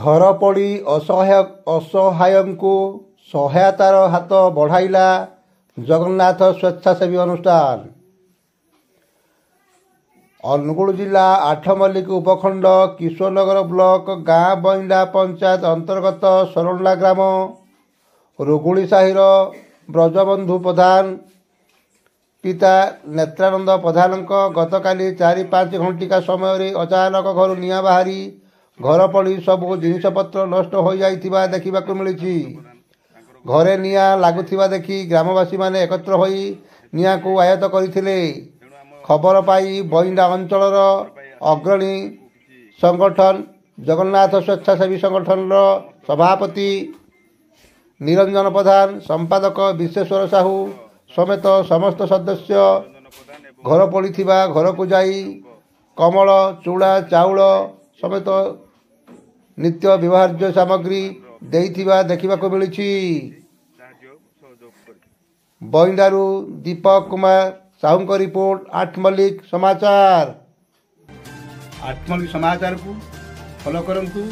घर पड़ी असहायଙ୍କୁ सहायतार हाथ बढ़ाइला जगन्नाथ स्वेच्छासेवी अनुष्ठान। अनुगुल जिला आठमल्लिक उपखंड किशोरनगर ब्लॉक गाँ बइंडा पंचायत अंतर्गत सरला ग्राम रुगुली साहिर ब्रजबंधु प्रधान पिता नेत्रानंद प्रधान गतकाली 4-5 घंटिका समय अचानक घर निआ बाहरी घर पड़ी सबू जिनपत्र नष्ट हो जाइथिबा देखिबाकु मिलिछि। घरे निआ लागुथिबा देखि ग्रामवासी माने एकत्र होई निआ को आयत्त करथिले। खबर पाई बइंडा अंचलर अग्रणी संगठन जगन्नाथ स्वेच्छासेवी संगठन सभापति निरंजन प्रधान संपादक विश्वेश्वर साहू समेत समस्त सदस्य घर पड़ीथिबा घर को जाई कमल चूड़ा चाउल समेत नित्य व्यवहार्य सामग्री देइथिबा देखिबाकु मिलिछि। बइंडारू दीपक कुमार साहू को रिपोर्ट 8 मल्लिक समाचार। 8 मल्लिक समाचार को फॉलो करंतु,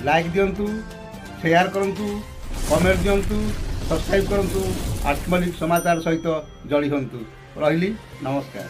लाइक दियंतु, शेयर करंतु, कमेंट दियंतु, सब्सक्राइब करंतु। 8 मल्लिक समाचार सहित जड़ी हंतु। रहिली नमस्कार।